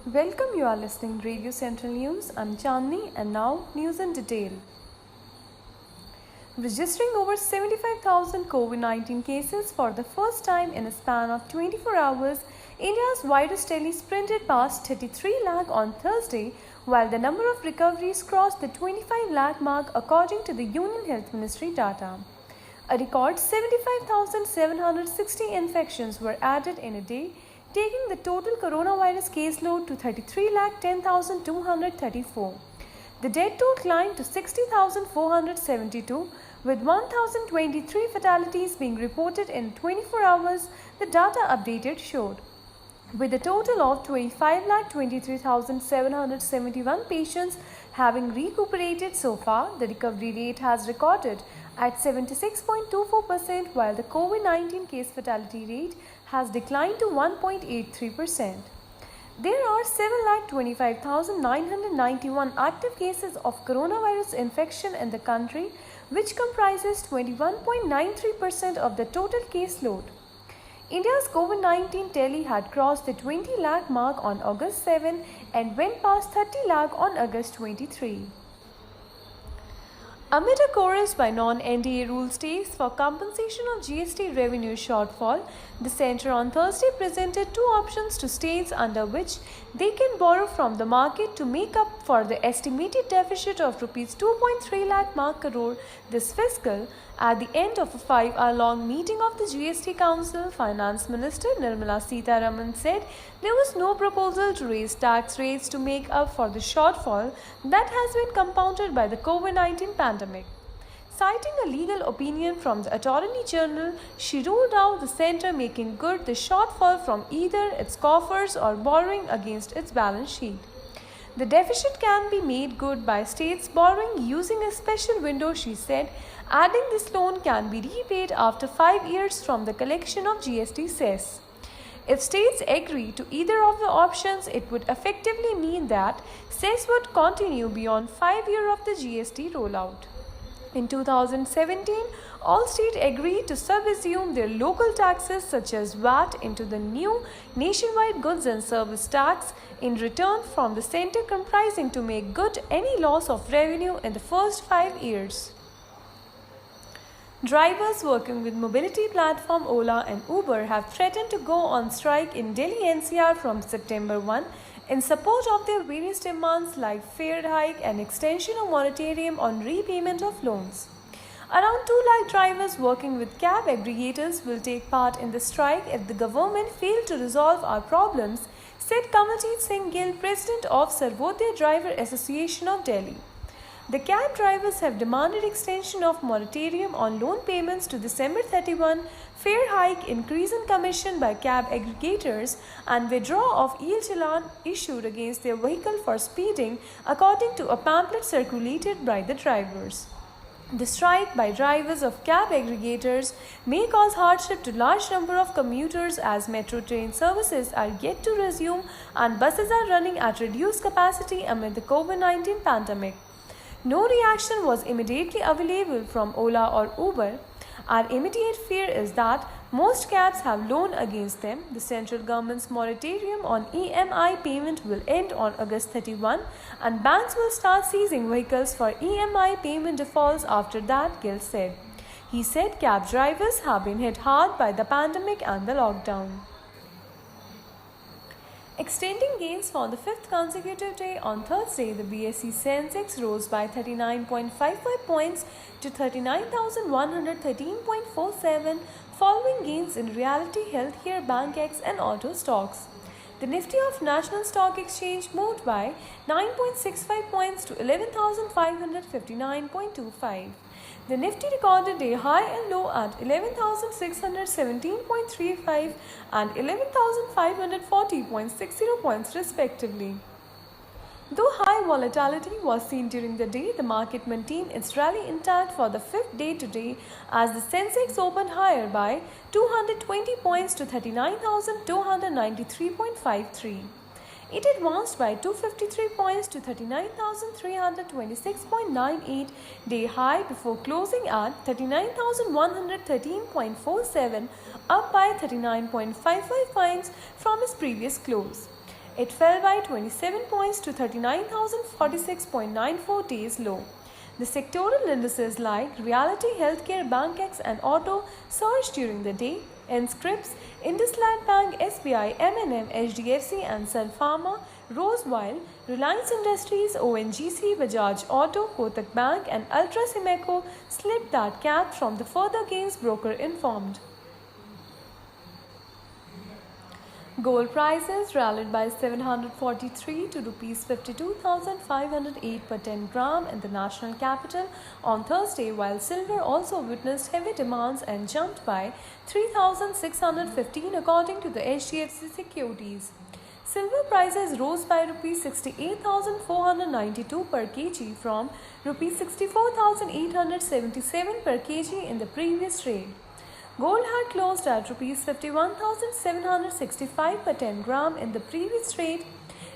Welcome, you are listening Radio Central News. I'm Chandni and now news in detail. Registering over 75,000 COVID-19 cases for the first time in a span of 24 hours, India's virus tally sprinted past 33 lakh on Thursday, while the number of recoveries crossed the 25 lakh mark according to the Union Health Ministry data. A record 75,760 infections were added in a day, taking the total coronavirus caseload to 33,10,234. The death toll climbed to 60,472, with 1,023 fatalities being reported in 24 hours, the data updated showed. With a total of 25,23,771 patients having recuperated so far, the recovery rate has recorded at 76.24%, while the COVID-19 case fatality rate has declined to 1.83%. There are 7,25,991 active cases of coronavirus infection in the country, which comprises 21.93% of the total caseload. India's COVID-19 tally had crossed the 20 lakh mark on August 7 and went past 30 lakh on August 23. Amid a chorus by non-NDA rule states for compensation of GST revenue shortfall, the centre on Thursday presented two options to states under which they can borrow from the market to make up for the estimated deficit of Rs 2.3 lakh crore this fiscal. At the end of a 5-hour-long meeting of the GST Council, Finance Minister Nirmala Sitharaman said there was no proposal to raise tax rates to make up for the shortfall that has been compounded by the COVID-19 pandemic. Citing a legal opinion from the Attorney General, she ruled out the centre making good the shortfall from either its coffers or borrowing against its balance sheet. The deficit can be made good by states borrowing using a special window, she said, adding this loan can be repaid after 5 years from the collection of GST cess. If states agree to either of the options, it would effectively mean that cess would continue beyond 5 years of the GST rollout. In 2017, all states agreed to subsume their local taxes such as VAT into the new nationwide goods and service tax in return from the centre comprising to make good any loss of revenue in the first 5 years. Drivers working with mobility platform Ola and Uber have threatened to go on strike in Delhi NCR from September 1 in support of their various demands like fare hike and extension of moratorium on repayment of loans. Around 2 lakh drivers working with cab aggregators will take part in the strike if the government fails to resolve our problems, said Kamaljeet Singh Gill, president of Sarvodaya Driver Association of Delhi. The cab drivers have demanded extension of moratorium on loan payments to December 31, fare hike, increase in commission by cab aggregators, and withdrawal of e-challan issued against their vehicle for speeding, according to a pamphlet circulated by the drivers. The strike by drivers of cab aggregators may cause hardship to large number of commuters as metro train services are yet to resume and buses are running at reduced capacity amid the COVID-19 pandemic. No reaction was immediately available from Ola or Uber. Our immediate fear is that most cabs have loan against them. The central government's moratorium on EMI payment will end on August 31 and banks will start seizing vehicles for EMI payment defaults after that, Gill said. He said cab drivers have been hit hard by the pandemic and the lockdown. Extending gains for the fifth consecutive day on Thursday, the BSE Sensex rose by 39.55 points to 39,113.47, following gains in realty, healthcare, BankX and auto stocks. The Nifty of National Stock Exchange moved by 9.65 points to 11,559.25. The Nifty recorded a high and low at 11,617.35 and 11,540.60 points respectively. Though high volatility was seen during the day, the market maintained its rally intact for the fifth day today as the Sensex opened higher by 220 points to 39,293.53. It advanced by 253 points to 39,326.98, day high before closing at 39,113.47, up by 39.55 points from its previous close. It fell by 27 points to 39,046.94 days low. The sectoral indices like Realty Healthcare, BankX and Auto surged during the day. In Scripps, IndusLand Bank, SBI, M&M, HDFC and Sun Pharma rose while Reliance Industries, ONGC, Bajaj Auto, Kotak Bank and Ultra slipped that gap from the further gains, broker informed. Gold prices rallied by 743 to Rs 52,508 per 10 gram in the national capital on Thursday, while silver also witnessed heavy demands and jumped by 3,615 according to the HDFC Securities. Silver prices rose by Rs 68,492 per kg from Rs 64,877 per kg in the previous trade. Gold had closed at Rs 51,765 per 10 gram in the previous trade.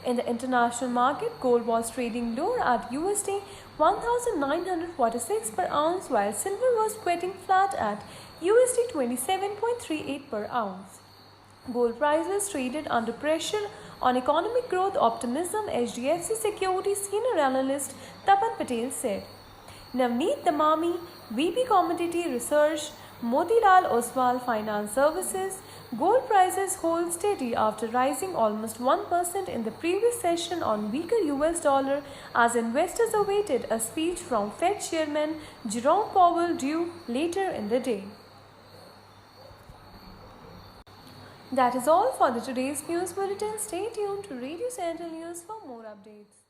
In the international market, gold was trading lower at USD 1,946 per ounce, while silver was quitting flat at USD 27.38 per ounce. Gold prices traded under pressure on economic growth optimism, HDFC Securities senior analyst Tapan Patel said. Navneet Damami, VP Commodity Research, Motilal Oswal Finance Services. Gold prices hold steady after rising almost 1% in the previous session on weaker US dollar as investors awaited a speech from Fed Chairman Jerome Powell due later in the day. That is all for today's news bulletin. Stay tuned to Radio Central News for more updates.